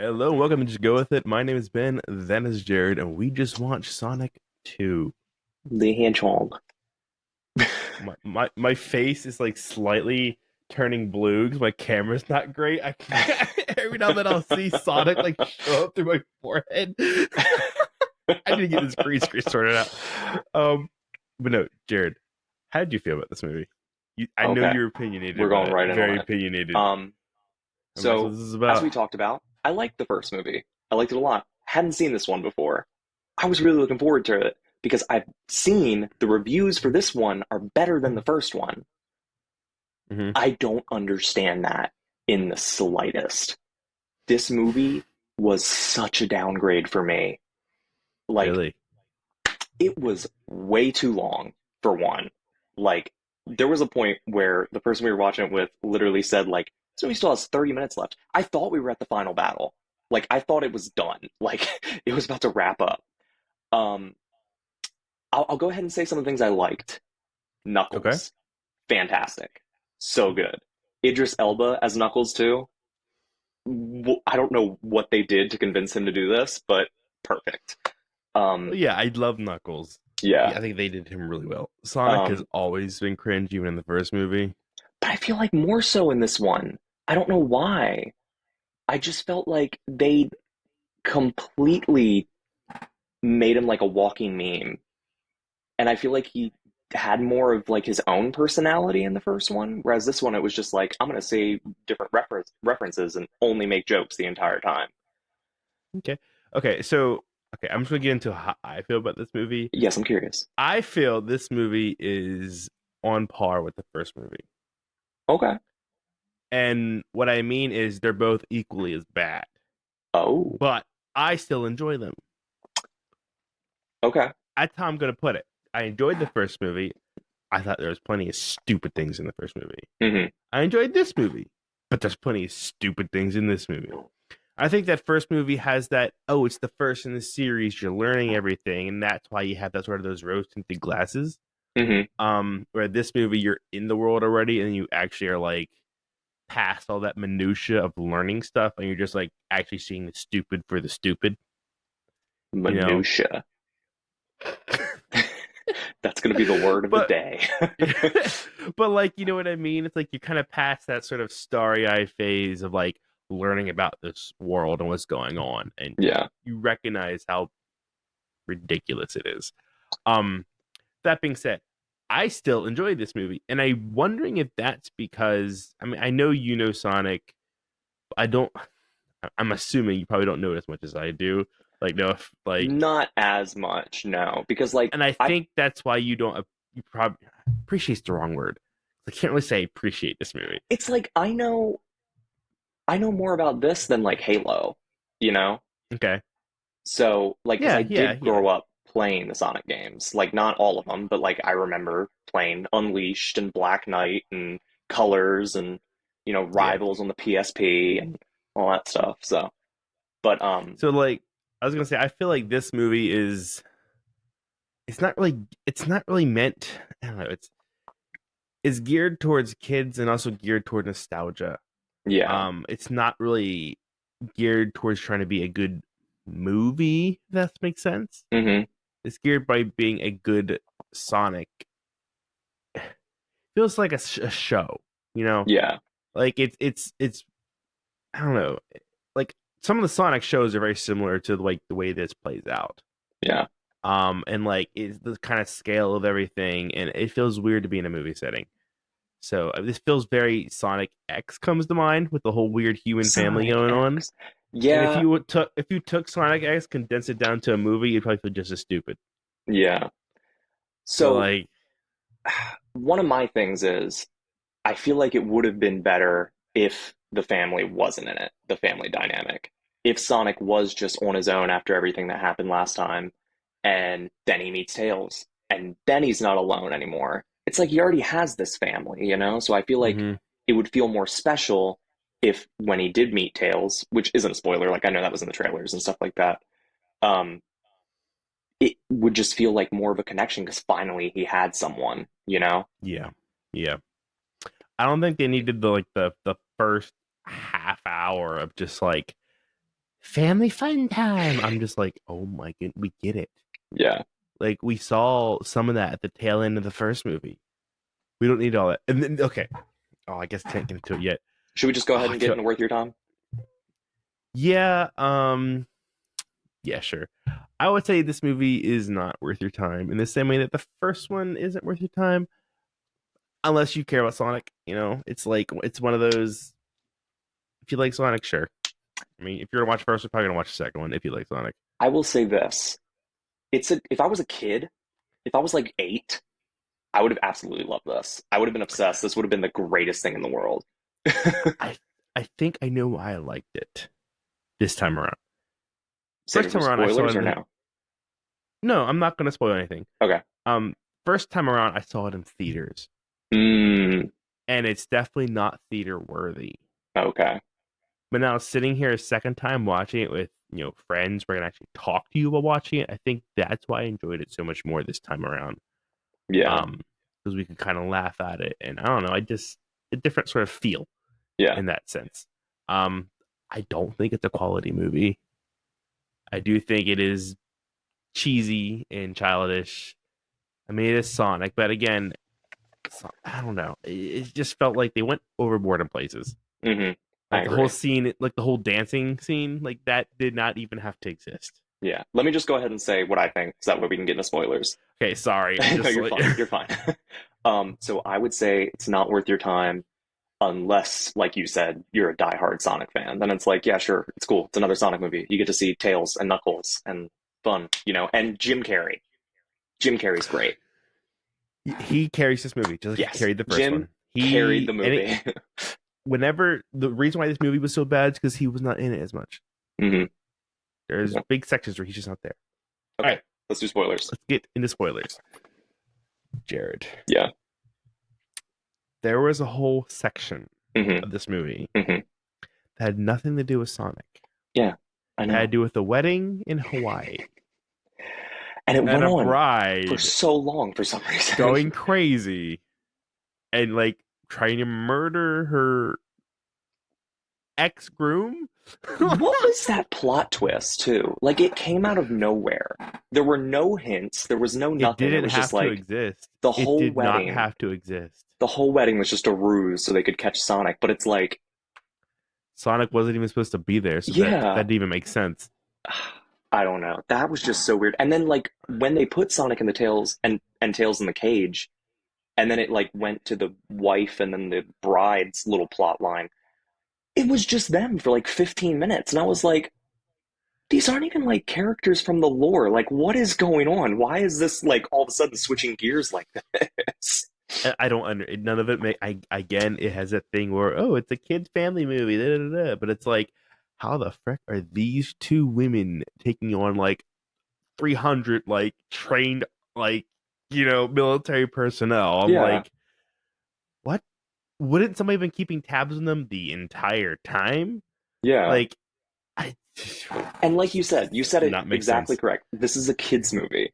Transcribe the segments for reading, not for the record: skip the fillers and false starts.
Hello, welcome to Just Go With It. My name is Ben, that is Jared, and we just watched Sonic 2. Lee Hian Chong. My face is like slightly turning blue because my camera's not great. I every now and then I'll see Sonic like show up through my forehead. I need to get this green screen sorted out. But no, Jared, how did you feel about this movie? I know Okay, you're we're opinionated about going it, right in on very it. opinionated, Um, and that's what so this is as we about. talked about, I liked the first movie. I liked it a lot. Hadn't seen this one before. I was really looking forward to it because I've seen the reviews for this one are better than the first one. Hmm. I don't understand that in the slightest. This movie was such a downgrade for me. Like, Really? it was way too long for one. Like there was a point where the person we were watching it with literally said like, "So he still has 30 minutes left." I thought we were at the final battle. Like I thought it was done. Like it was about to wrap up. Um, I'll go ahead and say some of the things I liked. Okay. Knuckles, fantastic, so good. Idris Elba as Knuckles too. I don't know what they did to convince him to do this, but perfect. Well, Um, yeah, I love Knuckles. yeah. Yeah, I think they did him really well. Sonic has Um, always been cringe, even in the first movie. but I feel like more so in this one. I don't know why. I just felt like they completely made him like a walking meme. And I feel like he had more of like his own personality in the first one, whereas this one it was just like I'm gonna say different references and only make jokes the entire time. Okay. Okay, so I'm just gonna get into how I feel about this movie. Yes, I'm curious. I feel this movie is on par with the first movie. Okay. And what I mean is they're both equally as bad. Oh, But I still enjoy them. okay. That's how I'm gonna put it. I enjoyed the first movie. I thought there was plenty of stupid things in the first movie. Hmm. I enjoyed this movie, but there's plenty of stupid things in this movie. I think that first movie has that, oh, it's the first in the series, you're learning everything, and that's why you have that sort of those rose tinted glasses. Hmm. Where this movie you're in the world already and you actually are like past all that minutia of learning stuff and you're just like actually seeing the stupid for the stupid, you know? Minutia. That's gonna be the word of the But day. but like you know what I mean? It's like you're kind of past that sort of starry eyed phase of like learning about this world and what's going on and Yeah. you recognize how ridiculous it is. Um, that being said, I still enjoy this movie, and I'm wondering if that's because I mean I know you know Sonic. I don't. I'm assuming you probably don't know it as much as I do. Like no, like, Not as much, no, because like and I I think that's why you don't. You probably appreciate's the wrong word. I can't really say appreciate this movie. it's like I know more about this than like Halo, you know? Okay. So, like, because I Yeah. Yeah. did Yeah. grow up playing the Sonic games, like, not all of them, but like, I remember playing Unleashed and Black Knight and Colors and, Yeah. Rivals on the PSP and all that stuff. So, but, So like, I was gonna say, I feel like this movie is. It's not really. It's not really meant. I don't know. It's geared towards kids and also geared toward nostalgia. yeah. It's not really geared towards trying to be a good movie. If that makes sense. Hmm. It's geared by being a good Sonic. Feels like a show, you know. Yeah. Like it's I don't know. Like some of the Sonic shows are very similar to like the way this plays out. Yeah. And like it's the kind of scale of everything, and it feels weird to be in a movie setting. So this feels very Sonic X comes to mind with the whole weird human family Sonic going on. X. And if Yeah. you took Sonic X, condense it down to a movie, you'd probably feel just as stupid. Yeah. So So, like, one of my things is I feel like it would have been better if the family wasn't in it, the family dynamic. If Sonic was just on his own after everything that happened last time, and then he meets Tails, and then he's not alone anymore. It's like he already has this family, you know? So I feel like hmm it would feel more special if when he did meet Tails, which isn't a spoiler, like I know that was in the trailers and stuff like that, um, it would just feel like more of a connection because finally he had someone, you know? yeah, yeah. I don't think they needed the first half hour of just like family fun time. I'm just like, oh my god, we get it. Yeah. Like we saw some of that at the tail end of the first movie. We don't need all that. And then okay, oh, I guess can't get into it yet. Should we just go ahead Oh, and get into Worth Your Time? yeah, yeah, sure. I would say this movie is not worth your time in the same way that the first one isn't worth your time, unless you care about Sonic. You know, it's like it's one of those. If you like Sonic, sure. I mean, if you're gonna watch first, you're probably gonna watch the second one if you like Sonic. I will say this. If I was a kid, if I was like 8, I would have absolutely loved this. I would have been obsessed. This would have been the greatest thing in the world. I I think I know why I liked it this time around. Save First it for time around, I saw spoilers it or in no? no, I'm not gonna spoil anything. Okay. Um, first time around, I saw it in theaters, Mm, and it's definitely not theater worthy. okay. But now sitting here a second time watching it with friends, we're gonna actually talk to you while watching it. I think that's why I enjoyed it so much more this time around. Yeah. Um, because we could kind of laugh at it, and I don't know, I just a different sort of feel Yeah. in that sense. Um, I don't think it's a quality movie. I do think it is cheesy and childish. I mean, it is Sonic, but again, I don't know. It just felt like they went overboard in places. hmm I Like the whole agree. scene, like the whole dancing scene, like that did not even have to exist. Yeah. Let me just go ahead and say what I think, so that way we can get into spoilers. Okay, sorry. I'm No, just you're like fine. You're fine. So I would say it's not worth your time unless, like you said, you're a diehard Sonic fan. Then it's like, yeah, sure, it's cool. It's another Sonic movie. You get to see Tails and Knuckles and fun, and Jim Carrey. Jim Carrey's great. he carries this movie just like he Yes, carried the first Jim one. carried the And movie. whenever the reason why this movie was so bad is because he was not in it as much. hmm There's Yeah. big sections where he's just not there. All Okay, right, let's do spoilers. let's get into spoilers. Jared, Yeah. there was a whole section hmm of this movie hmm that had nothing to do with Sonic. Yeah, I It had know. to do with a wedding in Hawaii And it and went a on for bride so long for some reason. going crazy and like trying to murder her ex groom. What was that plot twist, too? Like, it came out of nowhere. There were no hints. There was no It nothing. It didn't was just have to like exist. the It whole did not wedding. have to exist. The whole wedding was just a ruse so they could catch Sonic. But it's like, Sonic wasn't even supposed to be there, so that yeah, didn't even make sense. I don't know. That was just so weird. And then, like, when they put Sonic in the Tails and Tails in the cage, and then it like went to the wife and then the bride's little plot line. It was just them for like 15 minutes. And I was like, these aren't even like characters from the lore. Like, what is going on? Why is this like all of a sudden switching gears like this? I don't under none of it. I again, it has that thing where it's a kids family movie, da, da, da, but it's like, how the frick are these two women taking on like 300 like trained like military personnel? I'm Yeah, like, what? Wouldn't somebody been keeping tabs on them the entire time? yeah. Like, I And like you said did it not make exactly sense. correct. This is a kids movie.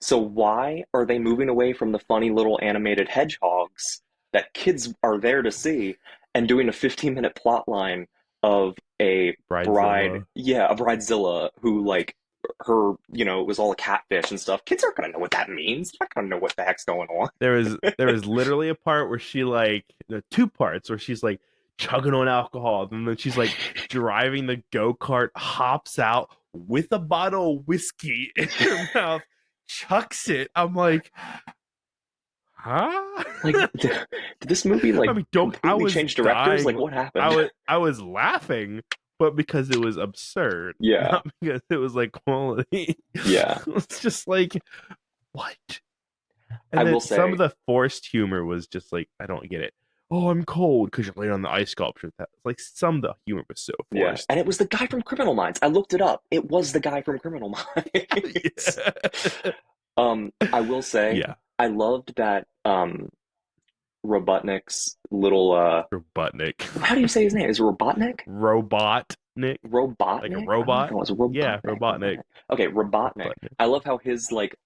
So why are they moving away from the funny little animated hedgehogs that kids are there to see and doing a 15-minute plot line of a bride, Bridezilla. yeah, a bridezilla who like her, it was all a catfish and stuff. Kids aren't gonna know what that means. They're not gonna know what the heck's going on. There was literally a part where she like two parts where she's like chugging on alcohol, and then she's like driving the go-kart, hops out with a bottle of whiskey in her mouth, chucks it. I'm like, huh? Like, did this movie I like mean, don't I completely was change directors? Like, dying. what I happened? was I was laughing, but because it was absurd, Yeah, not because it was like quality. yeah. It's just like, what? I And will then some of say, the forced humor was just like, I don't get it. Oh, I'm cold because you're laying on the ice sculpture. That like some of the humor was so yeah. forced. And it was the guy from Criminal Minds. I looked it up. It was the guy from Criminal Minds. Yeah. I will say, Yeah. I loved that Robotnik's little Robotnik. how do you say his name? Is it Robotnik? Robotnik. Like a Robotnik? I don't know if robot. it was Yeah, Robotnik. Robotnik. Robotnik. Okay, Robotnik. Robotnik. I love how his like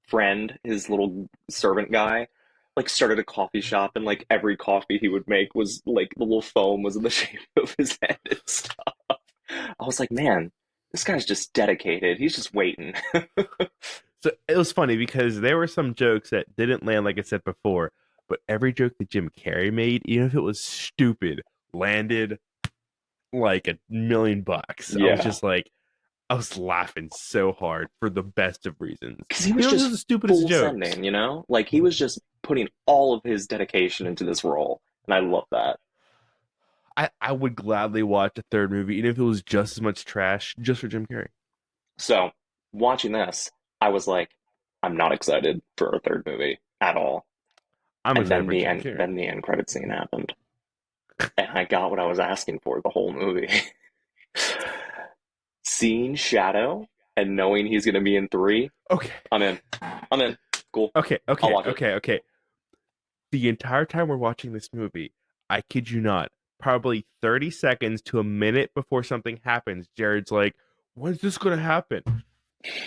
friend, his little servant guy, like started a coffee shop and like every coffee he would make was like the little foam was in the shape of his head and stuff. I was like, man, this guy's just dedicated. He's just waiting. So it was funny because there were some jokes that didn't land, like I said before, but every joke that Jim Carrey made, even if it was stupid, landed like $1,000,000. I was Yeah, just like, I was laughing so hard for the best of reasons. because he was You know, just just the stupidest full jokes. sending, you know? Like he was just putting all of his dedication into this role, and I love that. I would gladly watch a third movie, even if it was just as much trash, just for Jim Carrey. So, watching this, I was like, I'm not excited for a third movie at all. I'm And excited then for Jim Carrey. the end credit scene happened, and I got what I was asking for the whole movie. Seeing Shadow and knowing he's going to be in three, Okay, I'm in. I'm in. Cool. okay, I'll okay, watch it. okay, okay. The entire time we're watching this movie, I kid you not, probably 30 seconds to a minute before something happens, Jared's like, when's this gonna happen?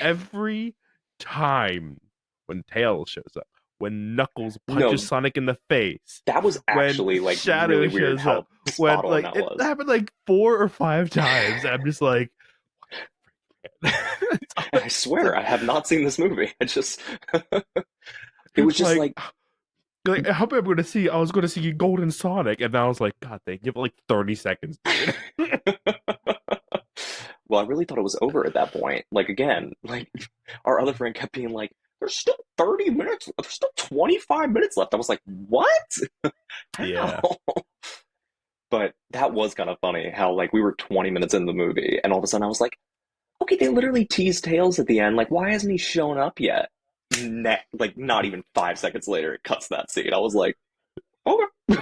Every time when Tails shows up, when Knuckles punches No, Sonic in the face, that was when actually like Shadow really weird shows up, how spot when on like that it was. happened like 4 or 5 times. I'm just like, And I it's swear, like I have not seen this movie. I just, it was it's just like how am I going to see? I was going to see Golden Sonic, and then I was like, God, they give it like 30 seconds, dude. well, I really thought it was over at that point. Like again, like our other friend kept being like, "There's still 30 minutes. There's still 25 minutes left." I was like, "What? Yeah. How?" But that was kind of funny how like we were 20 minutes in the movie, and all of a sudden I was like, "Okay, they literally teased Tails at the end. Like, why hasn't he shown up yet?" Like not even 5 seconds later, it cuts that scene. I was like, "Okay."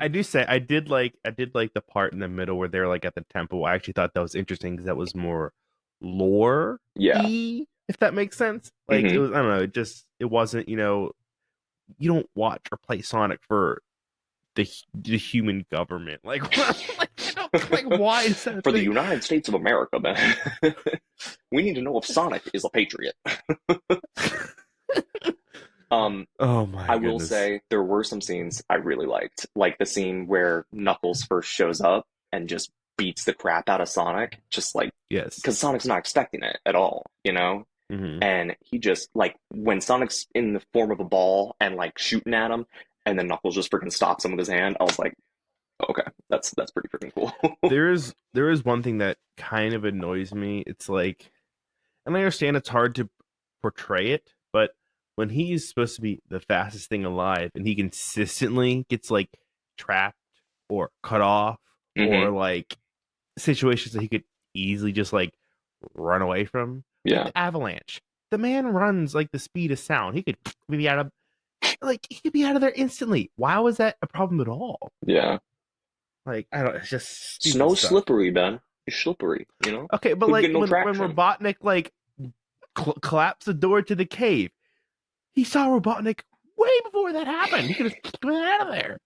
I did like the part in the middle where they're like at the temple. I actually thought that was interesting because that was more lore Yeah. y, if that makes sense. Like it Hmm. was, I don't know, it wasn't, you don't watch or play Sonic for the human government. Like, like, like why is that a For the thing? United States of America, man. We need to know if Sonic is a patriot. Um, Oh my I will goodness. say there were some scenes I really liked, like the scene where Knuckles first shows up and just beats the crap out of Sonic, just like Yes. because Sonic's not expecting it at all, you know? Hmm. And he just like when Sonic's in the form of a ball and like shooting at him, and then Knuckles just freaking stops him with his hand. I was like, okay, that's pretty freaking cool. There is one thing that kind of annoys me. It's like, and I understand it's hard to portray it, but when he's supposed to be the fastest thing alive and he consistently gets like trapped or cut off or Hmm. like situations that he could easily just like run away from, like Yeah, the avalanche. The man runs like the speed of sound. He could be out of he could be out of there instantly. Why was that a problem at all? yeah. Like I don't. It's just stupid Snow's stuff. slippery, Ben. It's slippery, you know? Okay, but Couldn't like get no when traction. Robotnik like collapsed the door to the cave, he saw Robotnik way before that happened. He could have been out of there.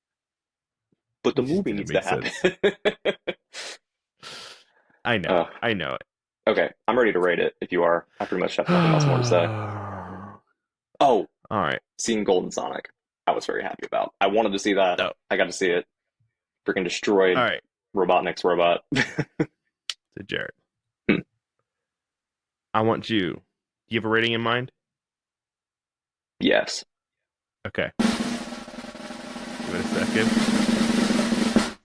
But the It just movie didn't needs to make happen. sense. I know uh, it. I know okay, I'm ready to rate it if you are. I pretty much have it. nothing else more to say. Oh, All right. seeing Golden Sonic. I was very happy about. I wanted to see that. No. I got to see it. Freaking All destroyed right. Robotnik's robot. So Jared, Hmm. I want you. Do you have a rating in mind? Yes. Okay. Give it a second.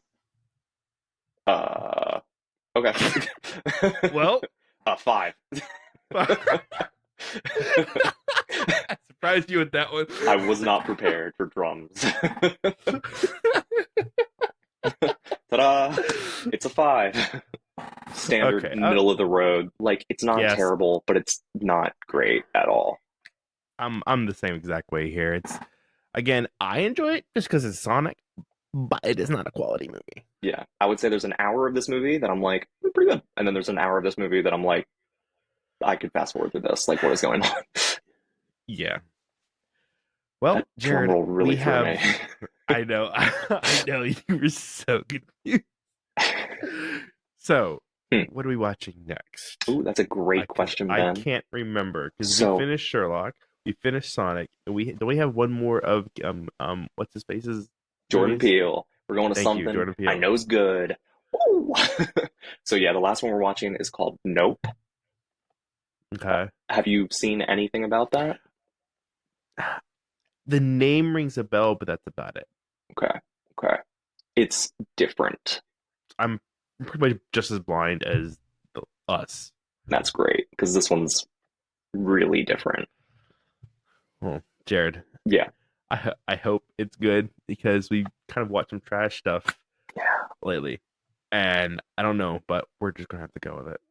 Uh, okay. Well, Five. I surprised you with that one. I was not prepared for drums. Ta-da! It's a five. Standard Okay. middle of the road. Like it's not Yes, terrible, but it's not great at all. I'm the same exact way here. It's again, I enjoy it just because it's Sonic, but it is not a quality movie. Yeah, I would say there's an hour of this movie that I'm like pretty good, and then there's an hour of this movie that I'm like I could fast forward through this. Like what is going on? Yeah. Well, That drum Jared, roll really we threw me. have. I know. I know you were so confused. So, Hmm. what are we watching next? Ooh, that's a great Because question, I Ben. can't remember. Because we So finished Sherlock, we finished Sonic, and we have one more of what's his face's Jordan movies? Peele, We're going to Thank you, something Jordan I Peele. know's good. Woo! So yeah, the last one we're watching is called Nope. Okay. Have you seen anything about that? The name rings a bell, but that's about it. Okay. Okay. It's different. I'm pretty much just as blind as us. That's great because this one's really different. Well, Jared, Yeah. I hope it's good because we kind of watched some trash stuff Yeah. lately, and I don't know, but we're just gonna have to go with it.